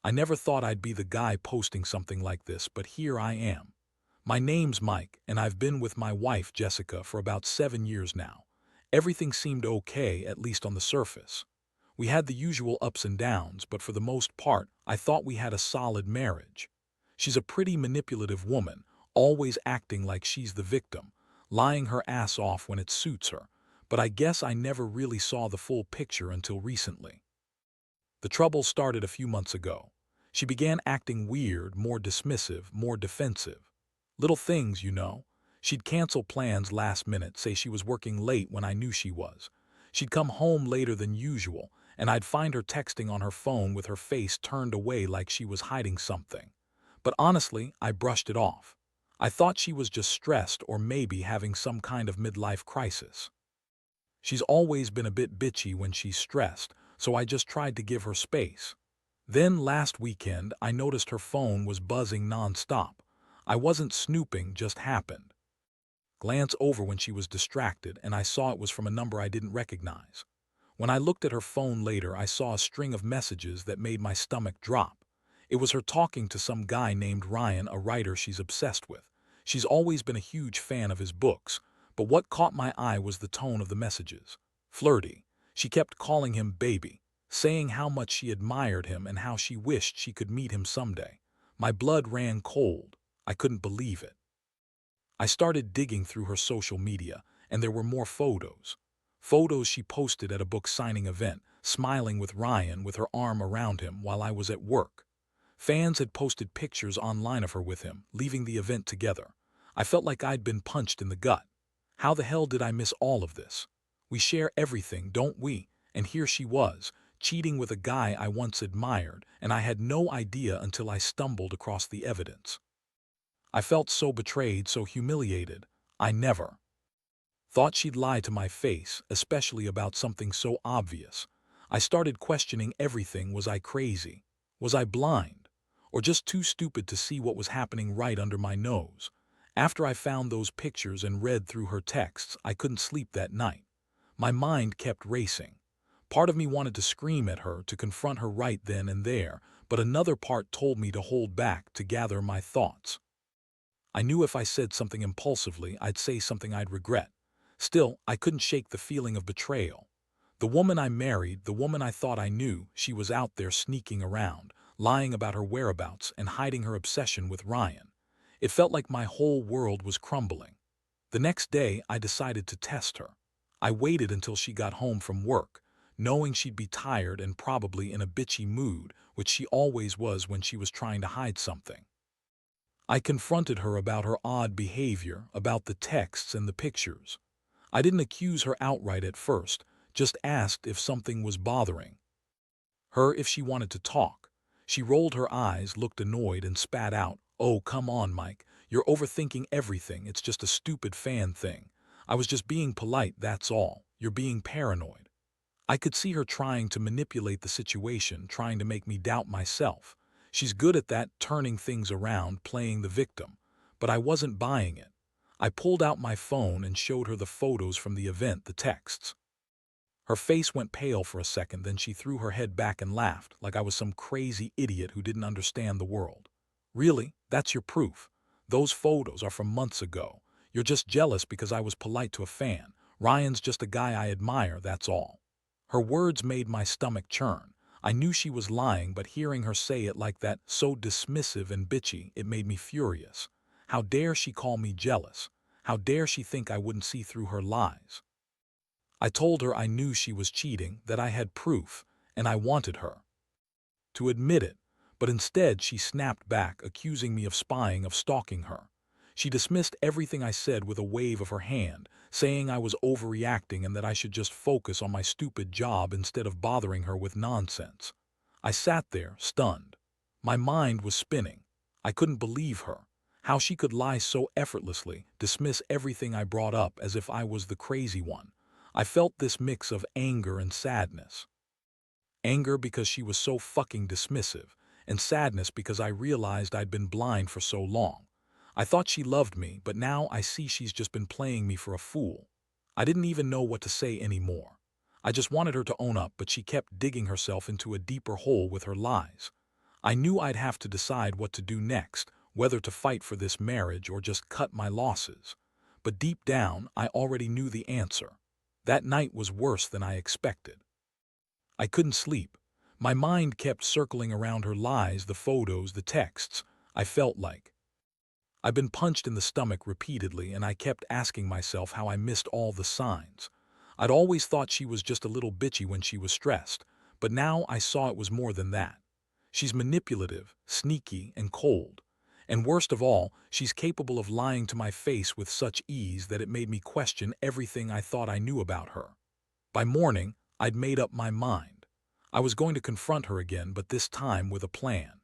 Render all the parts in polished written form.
I never thought I'd be the guy posting something like this, but here I am. My name's Mike, and I've been with my wife, Jessica, for about 7 years now. Everything seemed okay, at least on the surface. We had the usual ups and downs, but for the most part, I thought we had a solid marriage. She's a pretty manipulative woman, always acting like she's the victim, lying her ass off when it suits her, but I guess I never really saw the full picture until recently. The trouble started a few months ago. She began acting weird, more dismissive, more defensive. Little things, you know. She'd cancel plans last minute, say she was working late when I knew she was. She'd come home later than usual, and I'd find her texting on her phone with her face turned away like she was hiding something. But honestly, I brushed it off. I thought she was just stressed or maybe having some kind of midlife crisis. She's always been a bit bitchy when she's stressed, so I just tried to give her space. Then last weekend, I noticed her phone was buzzing nonstop. I wasn't snooping, just happened. Glance over when she was distracted, and I saw it was from a number I didn't recognize. When I looked at her phone later, I saw a string of messages that made my stomach drop. It was her talking to some guy named Ryan, a writer she's obsessed with. She's always been a huge fan of his books, but what caught my eye was the tone of the messages. Flirty. She kept calling him baby, saying how much she admired him and how she wished she could meet him someday. My blood ran cold. I couldn't believe it. I started digging through her social media, and there were more photos. Photos she posted at a book signing event, smiling with Ryan with her arm around him while I was at work. Fans had posted pictures online of her with him, leaving the event together. I felt like I'd been punched in the gut. How the hell did I miss all of this? We share everything, don't we? And here she was, cheating with a guy I once admired, and I had no idea until I stumbled across the evidence. I felt so betrayed, so humiliated. I never thought she'd lie to my face, especially about something so obvious. I started questioning everything. Was I crazy? Was I blind? Or just too stupid to see what was happening right under my nose? After I found those pictures and read through her texts, I couldn't sleep that night. My mind kept racing. Part of me wanted to scream at her, to confront her right then and there, but another part told me to hold back, to gather my thoughts. I knew if I said something impulsively, I'd say something I'd regret. Still, I couldn't shake the feeling of betrayal. The woman I married, the woman I thought I knew, she was out there sneaking around, lying about her whereabouts and hiding her obsession with Ryan. It felt like my whole world was crumbling. The next day, I decided to test her. I waited until she got home from work, knowing she'd be tired and probably in a bitchy mood, which she always was when she was trying to hide something. I confronted her about her odd behavior, about the texts and the pictures. I didn't accuse her outright at first, just asked if something was bothering her, if she wanted to talk. She rolled her eyes, looked annoyed, and spat out, "Oh, come on, Mike. You're overthinking everything. It's just a stupid fan thing. I was just being polite, that's all. You're being paranoid." I could see her trying to manipulate the situation, trying to make me doubt myself. She's good at that, turning things around, playing the victim. But I wasn't buying it. I pulled out my phone and showed her the photos from the event, the texts. Her face went pale for a second, then she threw her head back and laughed, like I was some crazy idiot who didn't understand the world. "Really? That's your proof? Those photos are from months ago. You're just jealous because I was polite to a fan. Ryan's just a guy I admire, that's all." Her words made my stomach churn. I knew she was lying, but hearing her say it like that, so dismissive and bitchy, it made me furious. How dare she call me jealous? How dare she think I wouldn't see through her lies? I told her I knew she was cheating, that I had proof, and I wanted her to admit it, but instead she snapped back, accusing me of spying, of stalking her. She dismissed everything I said with a wave of her hand, saying I was overreacting and that I should just focus on my stupid job instead of bothering her with nonsense. I sat there, stunned. My mind was spinning. I couldn't believe her. How she could lie so effortlessly, dismiss everything I brought up as if I was the crazy one. I felt this mix of anger and sadness. Anger because she was so fucking dismissive, and sadness because I realized I'd been blind for so long. I thought she loved me, but now I see she's just been playing me for a fool. I didn't even know what to say anymore. I just wanted her to own up, but she kept digging herself into a deeper hole with her lies. I knew I'd have to decide what to do next, whether to fight for this marriage or just cut my losses. But deep down, I already knew the answer. That night was worse than I expected. I couldn't sleep. My mind kept circling around her lies, the photos, the texts. I felt like I'd been punched in the stomach repeatedly, and I kept asking myself how I missed all the signs. I'd always thought she was just a little bitchy when she was stressed, but now I saw it was more than that. She's manipulative, sneaky, and cold. And worst of all, she's capable of lying to my face with such ease that it made me question everything I thought I knew about her. By morning, I'd made up my mind. I was going to confront her again, but this time with a plan.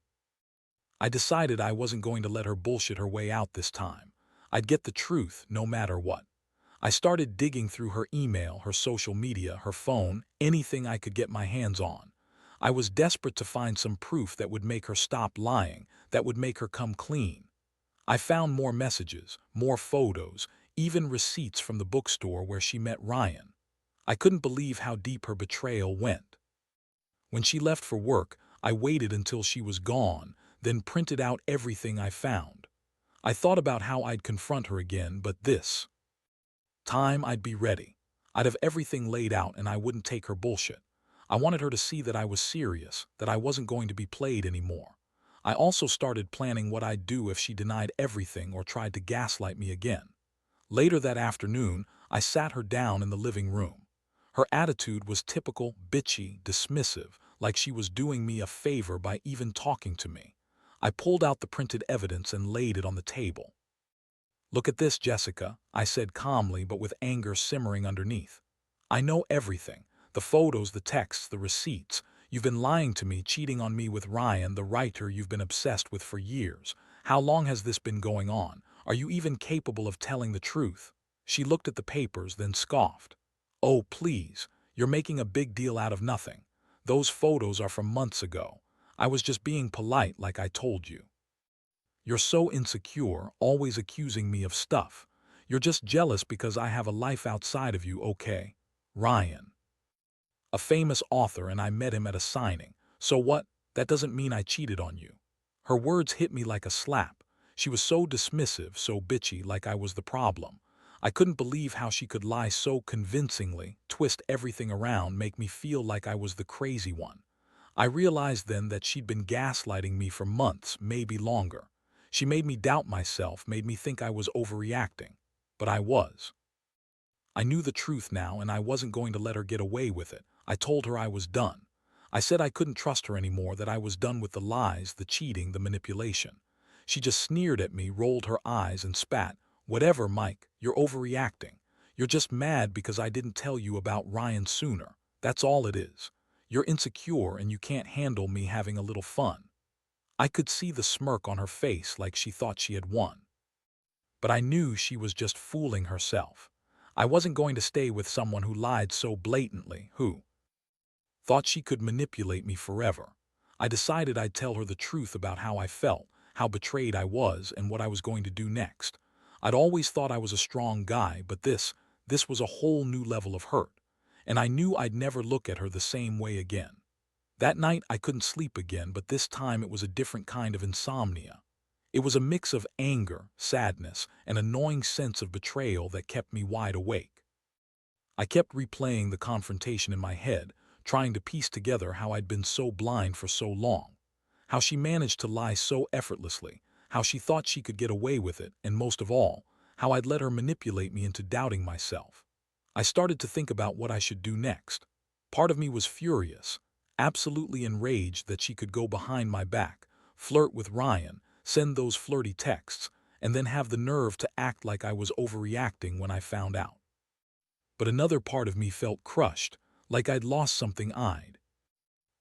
I decided I wasn't going to let her bullshit her way out this time. I'd get the truth no matter what. I started digging through her email, her social media, her phone, anything I could get my hands on. I was desperate to find some proof that would make her stop lying, that would make her come clean. I found more messages, more photos, even receipts from the bookstore where she met Ryan. I couldn't believe how deep her betrayal went. When she left for work, I waited until she was gone, then printed out everything I found. I thought about how I'd confront her again, but this time I'd be ready. I'd have everything laid out and I wouldn't take her bullshit. I wanted her to see that I was serious, that I wasn't going to be played anymore. I also started planning what I'd do if she denied everything or tried to gaslight me again. Later that afternoon, I sat her down in the living room. Her attitude was typical, bitchy, dismissive, like she was doing me a favor by even talking to me. I pulled out the printed evidence and laid it on the table. "Look at this, Jessica," I said calmly but with anger simmering underneath. "I know everything. The photos, the texts, the receipts. You've been lying to me, cheating on me with Ryan, the writer you've been obsessed with for years. How long has this been going on? Are you even capable of telling the truth?" She looked at the papers, then scoffed. "Oh, please. You're making a big deal out of nothing. Those photos are from months ago. I was just being polite like I told you. You're so insecure, always accusing me of stuff. You're just jealous because I have a life outside of you, okay? Ryan. A famous author, and I met him at a signing. So what? That doesn't mean I cheated on you." Her words hit me like a slap. She was so dismissive, so bitchy, like I was the problem. I couldn't believe how she could lie so convincingly, twist everything around, make me feel like I was the crazy one. I realized then that she'd been gaslighting me for months, maybe longer. She made me doubt myself, made me think I was overreacting. But I was. I knew the truth now, and I wasn't going to let her get away with it. I told her I was done. I said I couldn't trust her anymore, that I was done with the lies, the cheating, the manipulation. She just sneered at me, rolled her eyes, and spat. "Whatever, Mike, you're overreacting. You're just mad because I didn't tell you about Ryan sooner. That's all it is. You're insecure and you can't handle me having a little fun." I could see the smirk on her face, like she thought she had won. But I knew she was just fooling herself. I wasn't going to stay with someone who lied so blatantly, who thought she could manipulate me forever. I decided I'd tell her the truth about how I felt, how betrayed I was, and what I was going to do next. I'd always thought I was a strong guy, but this was a whole new level of hurt. And I knew I'd never look at her the same way again. That night I couldn't sleep again, but this time it was a different kind of insomnia. It was a mix of anger, sadness, and a gnawing sense of betrayal that kept me wide awake. I kept replaying the confrontation in my head, trying to piece together how I'd been so blind for so long, how she managed to lie so effortlessly, how she thought she could get away with it, and most of all, how I'd let her manipulate me into doubting myself. I started to think about what I should do next. Part of me was furious, absolutely enraged that she could go behind my back, flirt with Ryan, send those flirty texts, and then have the nerve to act like I was overreacting when I found out. But another part of me felt crushed, like I'd lost something I'd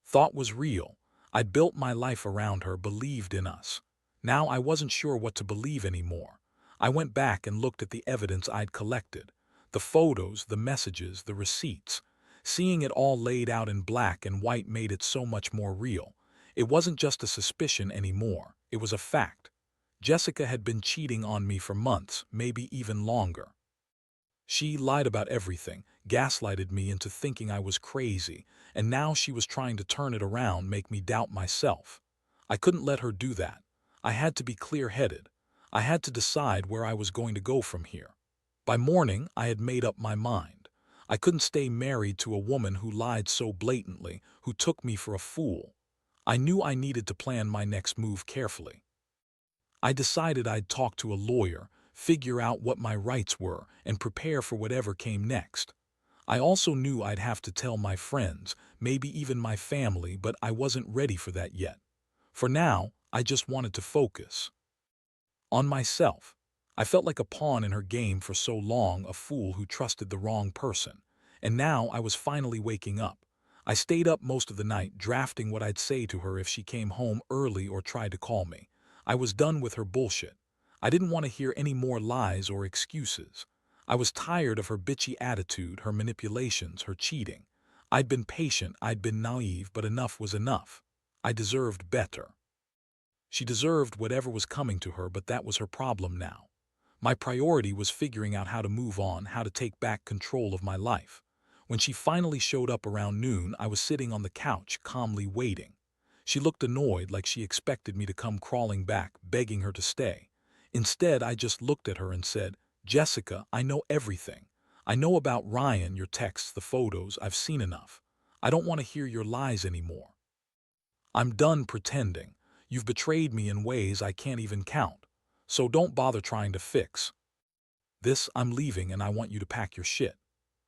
thought was real. I'd built my life around her, believed in us. Now I wasn't sure what to believe anymore. I went back and looked at the evidence I'd collected. The photos, the messages, the receipts. Seeing it all laid out in black and white made it so much more real. It wasn't just a suspicion anymore. It was a fact. Jessica had been cheating on me for months, maybe even longer. She lied about everything, gaslighted me into thinking I was crazy, and now she was trying to turn it around, make me doubt myself. I couldn't let her do that. I had to be clear-headed. I had to decide where I was going to go from here. By morning, I had made up my mind. I couldn't stay married to a woman who lied so blatantly, who took me for a fool. I knew I needed to plan my next move carefully. I decided I'd talk to a lawyer, figure out what my rights were, and prepare for whatever came next. I also knew I'd have to tell my friends, maybe even my family, but I wasn't ready for that yet. For now, I just wanted to focus on myself. I felt like a pawn in her game for so long, a fool who trusted the wrong person. And now I was finally waking up. I stayed up most of the night, drafting what I'd say to her if she came home early or tried to call me. I was done with her bullshit. I didn't want to hear any more lies or excuses. I was tired of her bitchy attitude, her manipulations, her cheating. I'd been patient, I'd been naive, but enough was enough. I deserved better. She deserved whatever was coming to her, but that was her problem now. My priority was figuring out how to move on, how to take back control of my life. When she finally showed up around noon, I was sitting on the couch, calmly waiting. She looked annoyed, like she expected me to come crawling back, begging her to stay. Instead, I just looked at her and said, "Jessica, I know everything. I know about Ryan, your texts, the photos. I've seen enough. I don't want to hear your lies anymore. I'm done pretending. You've betrayed me in ways I can't even count. So don't bother trying to fix this. I'm leaving and I want you to pack your shit."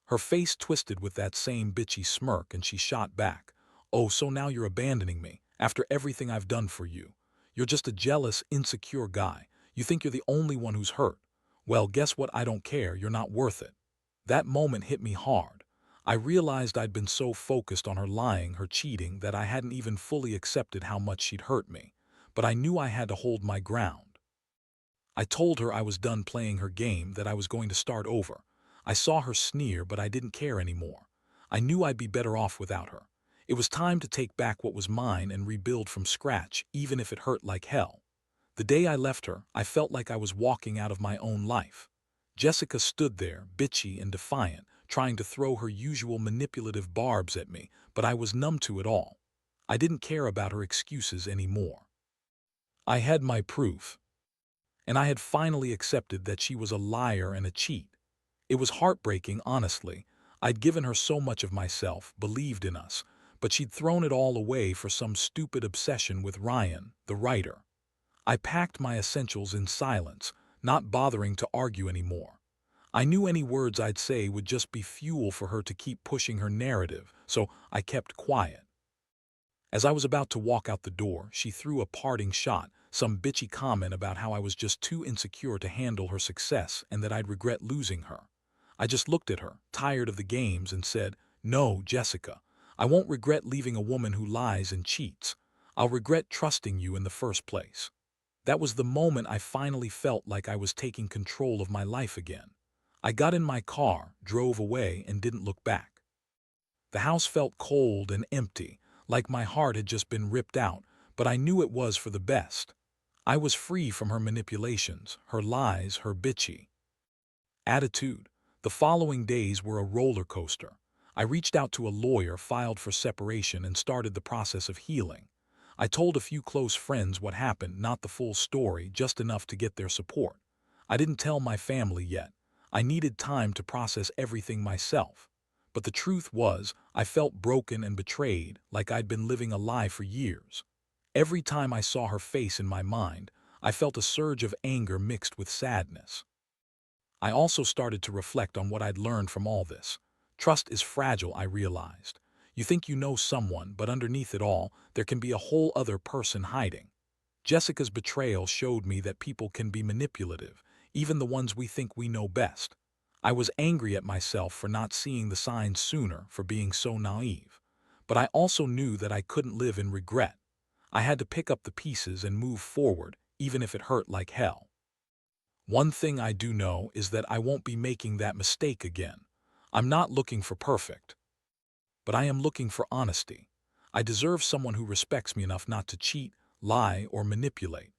Her face twisted with that same bitchy smirk and she shot back, "Oh, so now you're abandoning me, after everything I've done for you. You're just a jealous, insecure guy. You think you're the only one who's hurt. Well, guess what? I don't care. You're not worth it." That moment hit me hard. I realized I'd been so focused on her lying, her cheating, that I hadn't even fully accepted how much she'd hurt me. But I knew I had to hold my ground. I told her I was done playing her game, that I was going to start over. I saw her sneer, but I didn't care anymore. I knew I'd be better off without her. It was time to take back what was mine and rebuild from scratch, even if it hurt like hell. The day I left her, I felt like I was walking out of my own life. Jessica stood there, bitchy and defiant, trying to throw her usual manipulative barbs at me, but I was numb to it all. I didn't care about her excuses anymore. I had my proof, and I had finally accepted that she was a liar and a cheat. It was heartbreaking, honestly. I'd given her so much of myself, believed in us, but she'd thrown it all away for some stupid obsession with Ryan, the writer. I packed my essentials in silence, not bothering to argue anymore. I knew any words I'd say would just be fuel for her to keep pushing her narrative, so I kept quiet. As I was about to walk out the door, she threw a parting shot, some bitchy comment about how I was just too insecure to handle her success and that I'd regret losing her. I just looked at her, tired of the games, and said, "No, Jessica, I won't regret leaving a woman who lies and cheats. I'll regret trusting you in the first place." That was the moment I finally felt like I was taking control of my life again. I got in my car, drove away, and didn't look back. The house felt cold and empty, like my heart had just been ripped out, but I knew it was for the best. I was free from her manipulations, her lies, her bitchy attitude. The following days were a roller coaster. I reached out to a lawyer, filed for separation, and started the process of healing. I told a few close friends what happened, not the full story, just enough to get their support. I didn't tell my family yet. I needed time to process everything myself. But the truth was, I felt broken and betrayed, like I'd been living a lie for years. Every time I saw her face in my mind, I felt a surge of anger mixed with sadness. I also started to reflect on what I'd learned from all this. Trust is fragile, I realized. You think you know someone, but underneath it all, there can be a whole other person hiding. Jessica's betrayal showed me that people can be manipulative, even the ones we think we know best. I was angry at myself for not seeing the signs sooner, for being so naive. But I also knew that I couldn't live in regret. I had to pick up the pieces and move forward, even if it hurt like hell. One thing I do know is that I won't be making that mistake again. I'm not looking for perfect, but I am looking for honesty. I deserve someone who respects me enough not to cheat, lie, or manipulate.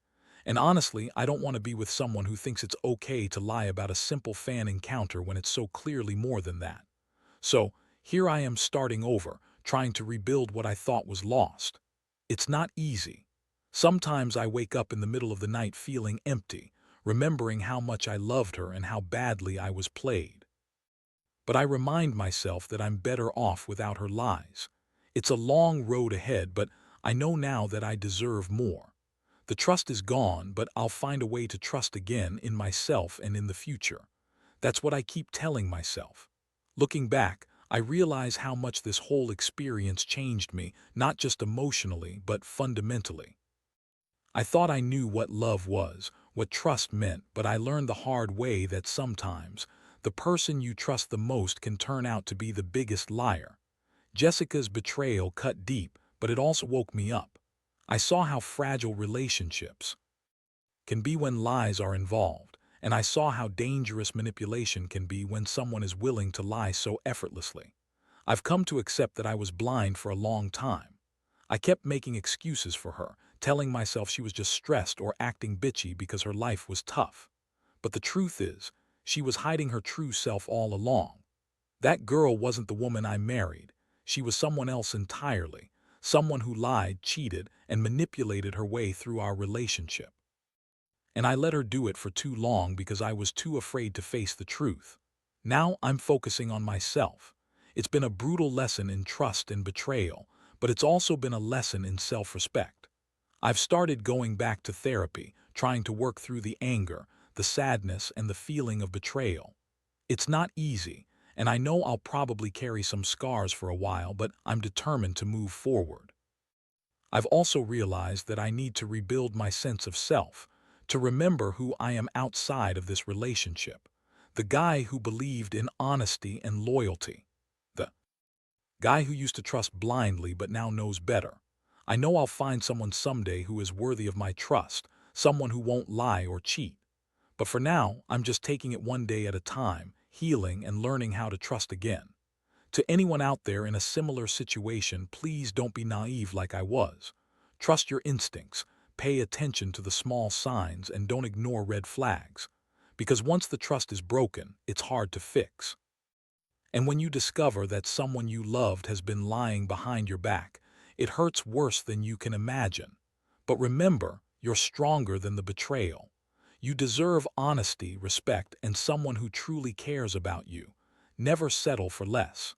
And honestly, I don't want to be with someone who thinks it's okay to lie about a simple fan encounter when it's so clearly more than that. So, here I am starting over, trying to rebuild what I thought was lost. It's not easy. Sometimes I wake up in the middle of the night feeling empty, remembering how much I loved her and how badly I was played. But I remind myself that I'm better off without her lies. It's a long road ahead, but I know now that I deserve more. The trust is gone, but I'll find a way to trust again in myself and in the future. That's what I keep telling myself. Looking back, I realize how much this whole experience changed me, not just emotionally, but fundamentally. I thought I knew what love was, what trust meant, but I learned the hard way that sometimes the person you trust the most can turn out to be the biggest liar. Jessica's betrayal cut deep, but it also woke me up. I saw how fragile relationships can be when lies are involved, and I saw how dangerous manipulation can be when someone is willing to lie so effortlessly. I've come to accept that I was blind for a long time. I kept making excuses for her, telling myself she was just stressed or acting bitchy because her life was tough. But the truth is, she was hiding her true self all along. That girl wasn't the woman I married. She was someone else entirely, someone who lied, cheated, and manipulated her way through our relationship. And I let her do it for too long because I was too afraid to face the truth. Now I'm focusing on myself. It's been a brutal lesson in trust and betrayal, but it's also been a lesson in self-respect. I've started going back to therapy, trying to work through the anger, the sadness, and the feeling of betrayal. It's not easy, and I know I'll probably carry some scars for a while, but I'm determined to move forward. I've also realized that I need to rebuild my sense of self, to remember who I am outside of this relationship. The guy who believed in honesty and loyalty. The guy who used to trust blindly but now knows better. I know I'll find someone someday who is worthy of my trust, someone who won't lie or cheat. But for now, I'm just taking it one day at a time, healing and learning how to trust again. To anyone out there in a similar situation, please don't be naive like I was. Trust your instincts, pay attention to the small signs, and don't ignore red flags. Because once the trust is broken, it's hard to fix. And when you discover that someone you loved has been lying behind your back, it hurts worse than you can imagine. But remember, you're stronger than the betrayal. You deserve honesty, respect, and someone who truly cares about you. Never settle for less.